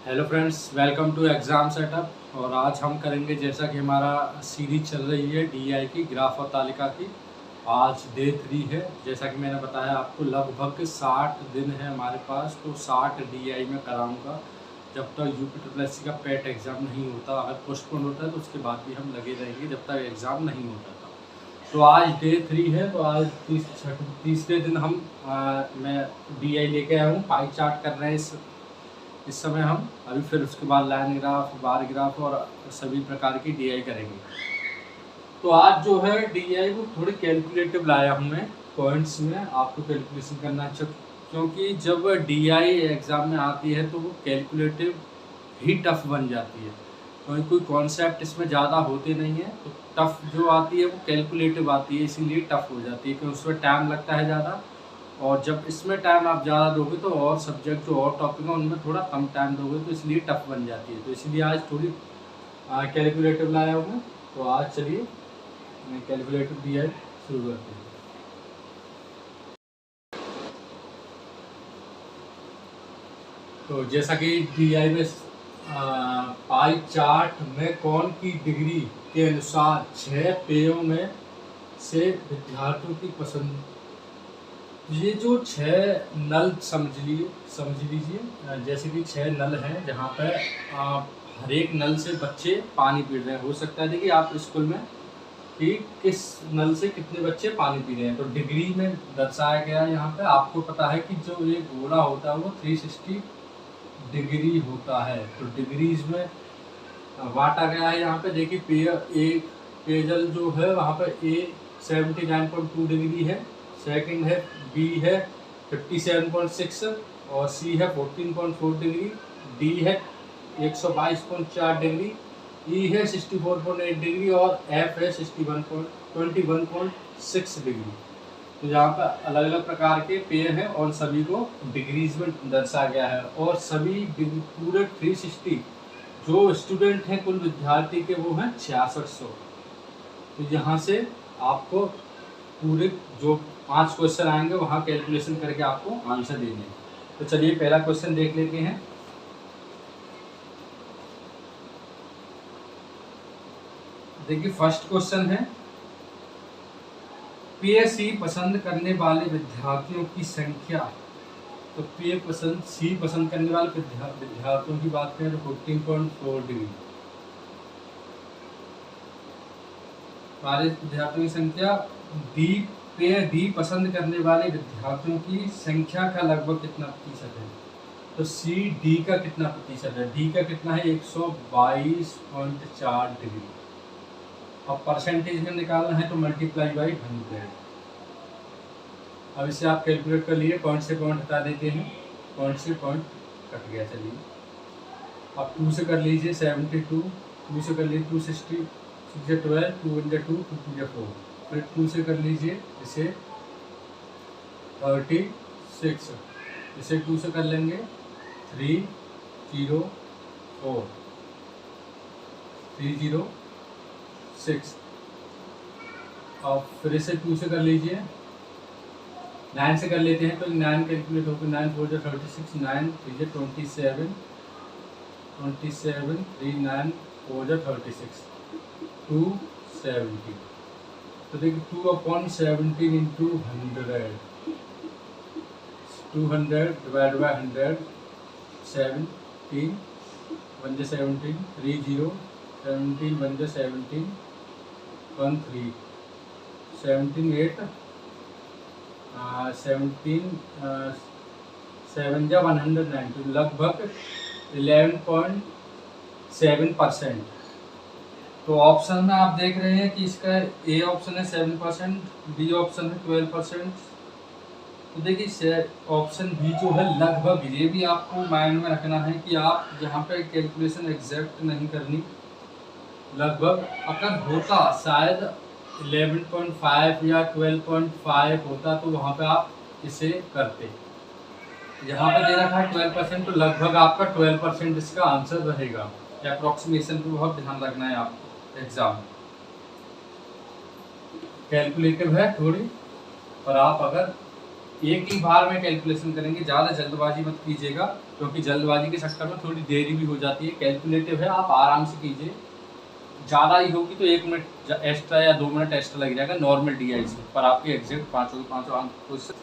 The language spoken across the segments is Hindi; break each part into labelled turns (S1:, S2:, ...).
S1: Hello friends, welcome to exam setup. और आज हम करेंगे, जैसा कि हमारा सीरीज चल रही है डीआई की, ग्राफ और तालिका की। आज डे 3 है। जैसा कि मैंने बताया आपको, लगभग 60 दिन है हमारे पास, तो 60 डीआई में कराऊंगा जब तक यूपी का पेट एग्ज़ाम नहीं होता। अगर पोस्टपोन होता है तो उसके बाद भी हम लगे रहेंगे जब तक एग्ज़ाम नहीं होता था। तो आज डे 3 है, तो आज तीसरे दिन मैं डीआई लेके आया हूँ। पाई चार्ट कर रहे हैं इस समय हम। अभी फिर उसके बाद लाइन ग्राफ, बार ग्राफ और सभी प्रकार की डीआई करेंगे। तो आज जो है डीआई को थोड़ी कैलकुलेटिव लाया हूँ मैं। पॉइंट्स में आपको कैलकुलेशन करना चाहिए, क्योंकि जब डीआई एग्ज़ाम में आती है तो वो कैलकुलेटिव ही टफ बन जाती है, क्योंकि कोई कॉन्सेप्ट इसमें ज़्यादा होते नहीं है। तो टफ जो आती है वो कैलकुलेटिव आती है, इसीलिए टफ हो जाती है, क्योंकि उसमें टाइम लगता है ज़्यादा। और जब इसमें टाइम आप ज़्यादा दोगे तो और सब्जेक्ट जो और टॉपिक है उनमें थोड़ा कम टाइम दोगे, तो इसलिए टफ बन जाती है। तो इसलिए आज थोड़ी कैलकुलेटिव लाया हूँ मैं। तो आज चलिए मैं कैलकुलेटिव दिया है, शुरू करते हैं। तो जैसा कि डीआई में पाई चार्ट में कौन की डिग्री के अनुसार 6 पेयों में से विद्यार्थियों की पसंद, ये जो 6 नल समझ लीजिए। जैसे कि 6 नल हैं जहाँ पर आप हर एक नल से बच्चे पानी पी रहे हैं। हो सकता है देखिए आप स्कूल में कि किस नल से कितने बच्चे पानी पी रहे हैं, तो डिग्री में दर्शाया गया है। यहाँ पे आपको पता है कि जो ये गोला होता है वो 360 डिग्री होता है। तो डिग्रीज में बांटा गया है। यहाँ पे देखिए एक पेयजल जो है वहाँ पर ए 79.2 डिग्री है, सेकंड है बी है 57.6 और सी है 14.4 डिग्री, डी है 122.4 डिग्री, ई है 64.8 डिग्री और एफ है 21.6 डिग्री। तो यहाँ पर अलग अलग प्रकार के पेय हैं और सभी को डिग्रीज में दर्शाया गया है। और सभी पूरे 360 जो स्टूडेंट हैं, कुल विद्यार्थी के वो हैं 6600। तो यहाँ से आपको पूरे जो 5 क्वेश्चन आएंगे वहाँ कैलकुलेशन करके आपको आंसर देने हैं। तो चलिए पहला क्वेश्चन देख लेते हैं। देखिए फर्स्ट क्वेश्चन है, पीएससी पसंद करने वाले विद्यार्थियों की संख्या। तो सी पसंद करने वाले विद्यार्थियों की बात करें तो 14.4 डिग्री। विद्यार्थियों की संख्या डी पसंद करने वाले विद्यार्थियों की संख्या का लगभग कितना प्रतिशत है। तो सी डी का कितना प्रतिशत है, डी का कितना है 122.4 डिग्री। अब परसेंटेज में निकालना है तो मल्टीप्लाई बाई 100। अब इसे आप कैलकुलेट कर लिए, पॉइंट से पॉइंट हटा देते हैं, पॉइंट से पॉइंट कट गया। चलिए अब 2 से कर लीजिए 72, 2 से कर लीजिए 260, 6 12, 2 × 2, 2 × 4, फिर 2 से कर लीजिए इसे 36, इसे 2 से कर लेंगे 304, 306। और फिर इसे 2 से कर लीजिए, 9 से कर लेते हैं तो 9 कैलकुलेट होकर 9 4 36, 9 3 27, 27 3 9 4 36, 270। तो देखिए 2/17 इंटू 100, 200 डिवाइड बाई 100, 17 1 17, 30 17 1 17, 13 17 8 17 7 या 190, लगभग 11.7%। तो ऑप्शन में आप देख रहे हैं कि इसका ए ऑप्शन है 7%, बी ऑप्शन है 12%। तो देखिए ऑप्शन बी जो है लगभग, ये भी आपको माइंड में रखना है कि आप यहाँ पे कैलकुलेशन एग्जैक्ट नहीं करनी। लगभग अगर होता शायद 11.5 या 12.5 होता तो वहाँ पे आप इसे करते। यहाँ पे दे रखा है 12%, तो लगभग आपका 12% इसका आंसर रहेगा। अप्रॉक्सीमेशन पे बहुत ध्यान रखना है आपको। एग्जाम कैलकुलेटिव है थोड़ी, और आप अगर एक ही बार में कैलकुलेशन करेंगे, ज़्यादा जल्दबाजी मत कीजिएगा, क्योंकि जल्दबाजी के चक्कर में थोड़ी देरी भी हो जाती है। कैलकुलेटिव है, आप आराम से कीजिए। ज़्यादा ही होगी तो 1 मिनट एक्स्ट्रा या 2 मिनट एक्स्ट्रा लग जाएगा नॉर्मल DI से, पर आपके एग्जैक्ट पाँचों अंक क्वेश्चन।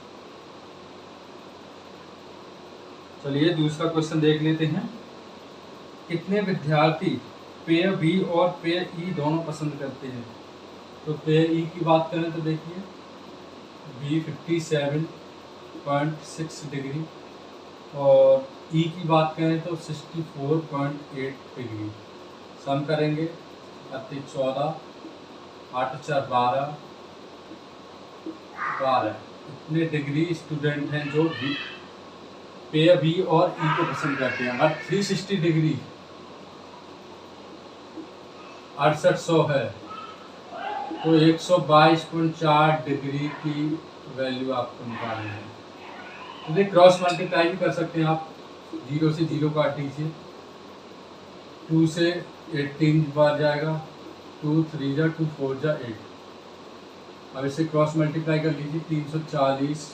S1: चलिए दूसरा क्वेश्चन देख लेते हैं। कितने विद्यार्थी पेय बी और पेय ई दोनों पसंद करते हैं? तो पेय ई की बात करें तो देखिए बी 57.6 डिग्री और ई की बात करें तो 64.8 डिग्री। सम करेंगे 14, 8 4 12, इतने डिग्री स्टूडेंट हैं जो पेय बी और ई को पसंद करते हैं। अगर 360 डिग्री 6800 है तो 122.4 डिग्री की वैल्यू आपको निकालनी है। तो ये क्रॉस मल्टीप्लाई भी कर सकते हैं आप, 0 से 0 काट दीजिए, 2 से 18 बार जाएगा, 2 3 जा 2 4 जा 8। अब इसे क्रॉस मल्टीप्लाई कर लीजिए, 340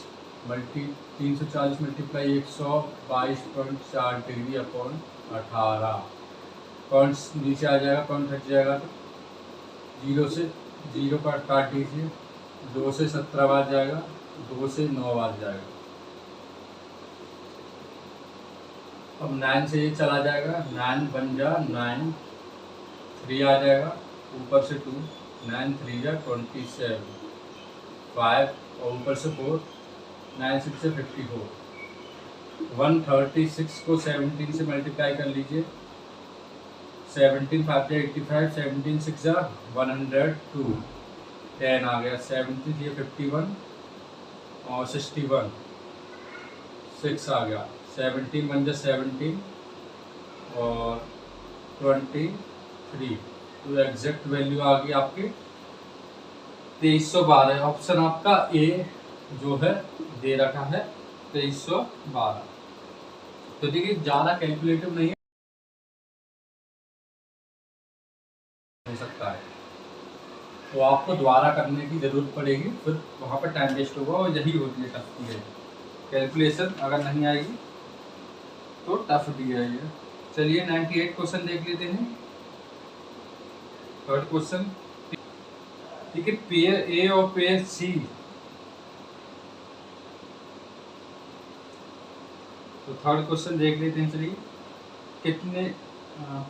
S1: मल्टीप्लाई 122.4 डिग्री अपॉन 18। पॉइंट नीचे आ जाएगा, पॉइंट हट जाएगा तो 0 से 0 का काट दीजिए, 2 से 17 बार जाएगा, 2 से 9 बार जाएगा। अब 9 से ये चला जाएगा, 9 बन जा 9, 3 आ जाएगा, ऊपर से 2, 9 3 जा 27, 5 और ऊपर से 4, 9 6 से 54। 136 को 17 से मल्टीप्लाई कर लीजिए, 17 5 85, 17 6 102, 10 आ गया, 17 ये 51 और 61, 6 आ गया, 17 बन जा 17 और 23। तो एग्जैक्ट वैल्यू आ गई आपकी 2312। ऑप्शन आपका ए जो है दे रखा है 2312। तो देखिए ज़्यादा कैलकुलेटिव नहीं हो सकता है, तो आपको दोबारा करने की ज़रूरत पड़ेगी, फिर वहाँ पर टाइम वेस्ट होगा और यही होती है टफ की है कैलकुलेशन। अगर नहीं आएगी तो टफ भी है ये। चलिए 98 क्वेश्चन देख लेते हैं। थर्ड क्वेश्चन, ठीक है, पेयर ए और पेयर सी, तो थर्ड क्वेश्चन देख लेते हैं। चलिए कितने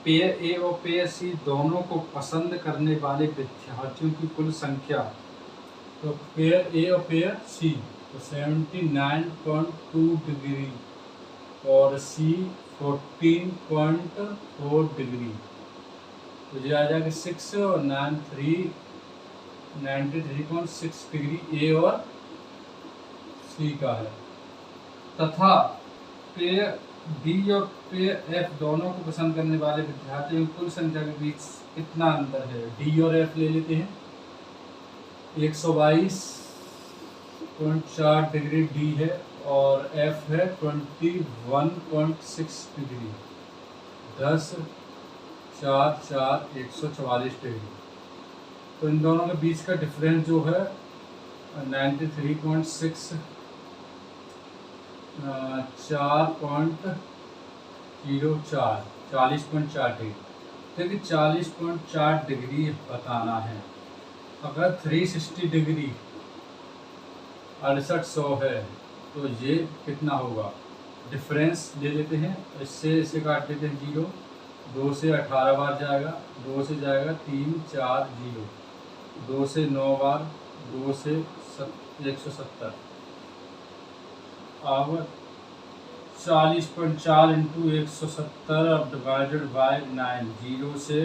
S1: पेयर ए और पेयर सी दोनों को पसंद करने वाले विद्यार्थियों की कुल संख्या। तो पेयर ए और पेयर सी तो 79.2 डिग्री और सी 14.4 डिग्री, तो ये आ जाएगा 6 और 93.6 डिग्री ए और सी का है। तथा पेयर बी और पेयर एफ दोनों को पसंद करने वाले विद्यार्थियों की कुल संख्या के बीच कितना अंतर है? डी और एफ ले लेते हैं। 122.4 डिग्री डी है और एफ है 21.6 डिग्री। 10 4 4 144 डिग्री। तो इन दोनों के बीच का डिफरेंस जो है 93.6 4.04 40.4 डिग्री, क्योंकि 40.4 डिग्री बताना है। अगर 360 डिग्री 6800 है तो ये कितना होगा? डिफरेंस ले लेते हैं, इससे इसे काट देते हैं 0, 2 से 18 बार जाएगा, 2 से जाएगा 3 4 0, 2 से 9 बार, 2 से 170। अब 40.4 इंटू 170 अब डिवाइडेड बाय 9, 0 से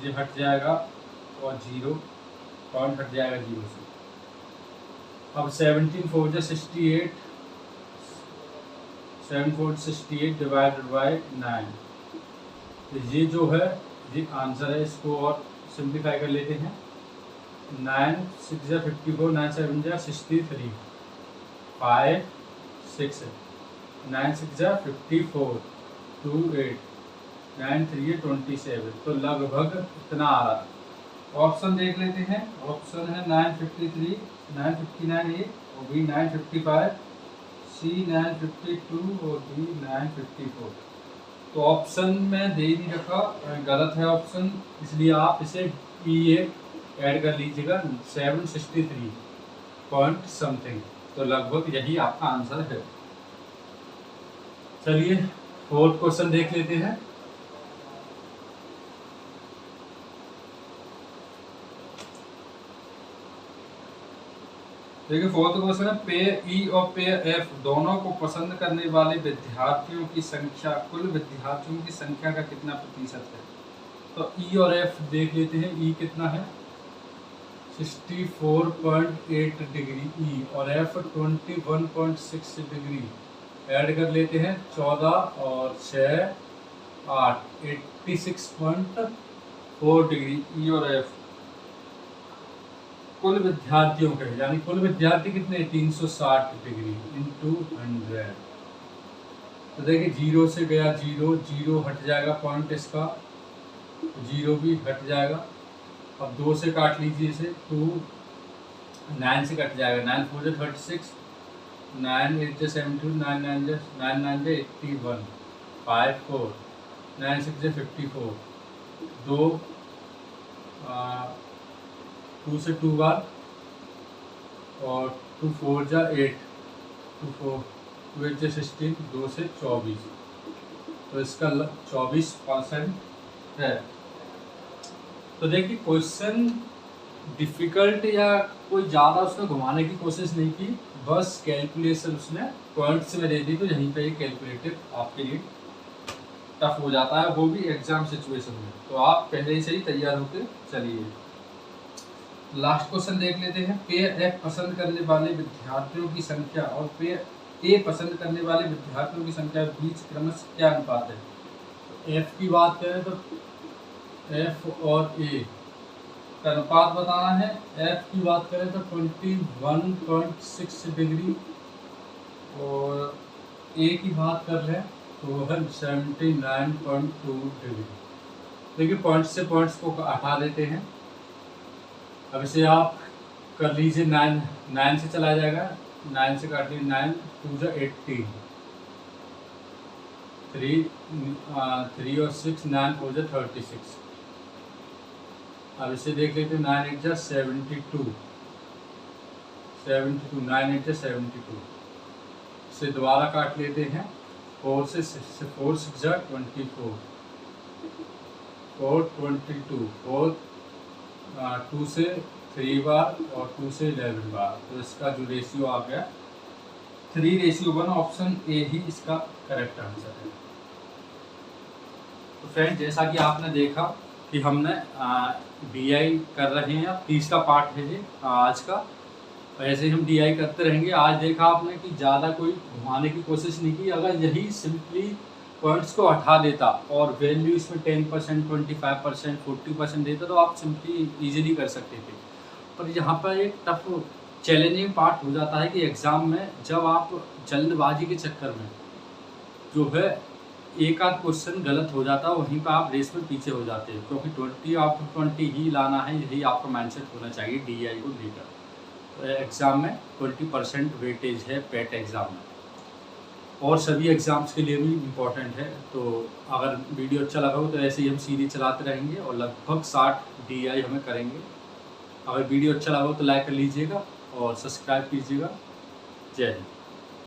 S1: ये हट जाएगा और 0 पॉइंट हट जाएगा 0 से। अब 17 4 जा 68, 7 4 68 डिवाइडेड बाय 9। तो ये जो है ये आंसर है। इसको और सिंप्लीफाई कर लेते हैं। 9 6 जा 54, 9 7 जा 63, 5 6 9 6 जा 54, 2 8, 9 3 27। तो लगभग इतना आ रहा है। ऑप्शन देख लेते हैं। ऑप्शन है 953, 959 ए,
S2: और बी 955, सी 952 और डी 954। तो ऑप्शन में दे नहीं रखा, गलत है ऑप्शन, इसलिए आप इसे पी ऐड कर लीजिएगा 763 पॉइंट समथिंग। तो लगभग यही आपका आंसर है। चलिए फोर्थ क्वेश्चन देख लेते हैं। देखिए फोर्थ क्वेश्चन है, पेयर ई और पेयर एफ दोनों को पसंद करने वाले विद्यार्थियों की संख्या कुल विद्यार्थियों की संख्या का कितना प्रतिशत है। तो ई और एफ देख लेते हैं। ई कितना है 64.8 डिग्री ई और एफ 21.6 डिग्री। ऐड कर लेते हैं 14 और 6 8 86.4 डिग्री ई और एफ कुल विद्यार्थियों के, यानी कुल विद्यार्थी कितने 360 डिग्री इंटू 100। तो देखिए 0 से गया 0, 0 हट जाएगा पॉइंट इसका, 0 भी हट जाएगा। अब 2 से काट लीजिए इसे, 2 9 से कट जाएगा, 9 4 36, 9 8 72, 9 9 81, 5 4, 9 6 54, 2 2 से 2 बार और 2 4 जा 8, 2 4 2 8 16, 2 से 24। तो इसका 24% है। तो देखिए क्वेश्चन डिफ़िकल्ट या कोई ज़्यादा उसमें घुमाने की कोशिश नहीं की, बस कैलकुलेशन उसने पॉइंट्स में दे दी। तो यहीं पे ये कैलकुलेटेड आपके लिए टफ हो जाता है, वो भी एग्जाम सिचुएशन में। तो आप पहले से ही तैयार होकर चलिए। लास्ट क्वेश्चन देख लेते हैं। पेयर एफ पसंद करने वाले विद्यार्थियों की संख्या और पेयर ए पसंद करने वाले विद्यार्थियों की संख्या के बीच क्रमशः क्या अनुपात है। तो एफ की बात करें तो एफ और ए का अनुपात बताना है। एफ की बात करें तो 21.6 डिग्री और ए की बात कर लें तो है 79.2 डिग्री। देखिए पॉइंट्स से पॉइंट्स को हटा देते हैं। अब इसे आप कर लीजिए 9 से चला जाएगा, 9 से काट लीजिए 9 2 जा 18, 3 और 6 9 4 जा 36। अब इसे देख लेते हैं 9 8 जा 72, 9 8 जा 72। इसे दोबारा काट लेते हैं 4 से 4 6 जा 24, 4 22, 4 2 से 3 बार और 2 से 11 बार। तो इसका जो रेशियो आ गया 3:1। ऑप्शन ए ही इसका करेक्ट आंसर है। तो फ्रेंड जैसा कि आपने देखा कि हमने DI कर रहे हैं, अब 30 का पार्ट है ये आज का। ऐसे ही हम DI करते रहेंगे। आज देखा आपने कि ज़्यादा कोई घुमाने की कोशिश नहीं की। अगर यही सिंपली पॉइंट्स को हटा देता और वैल्यू इसमें 10%, 25%, 40% देता तो आप सिंपली इजीली कर सकते थे। पर यहाँ पर एक टफ चैलेंजिंग पार्ट हो जाता है कि एग्ज़ाम में जब आप जल्दबाजी के चक्कर में जो है एक आध क्वेश्चन गलत हो जाता है, वहीं पर आप रेस में पीछे हो जाते हैं, क्योंकि 20 आउट ऑफ 20 ही लाना है, यही आपका माइंडसेट होना चाहिए DI को लेकर। तो एग्ज़ाम में 20% वेटेज है पेट एग्ज़ाम में, और सभी एग्ज़ाम्स के लिए भी इम्पोर्टेंट है। तो अगर वीडियो अच्छा लगा हो तो ऐसे ही हम सीरीज चलाते रहेंगे और लगभग 60 DI हमें करेंगे। अगर वीडियो अच्छा लगा हो तो लाइक कर लीजिएगा और सब्सक्राइब कीजिएगा। जय हिंद।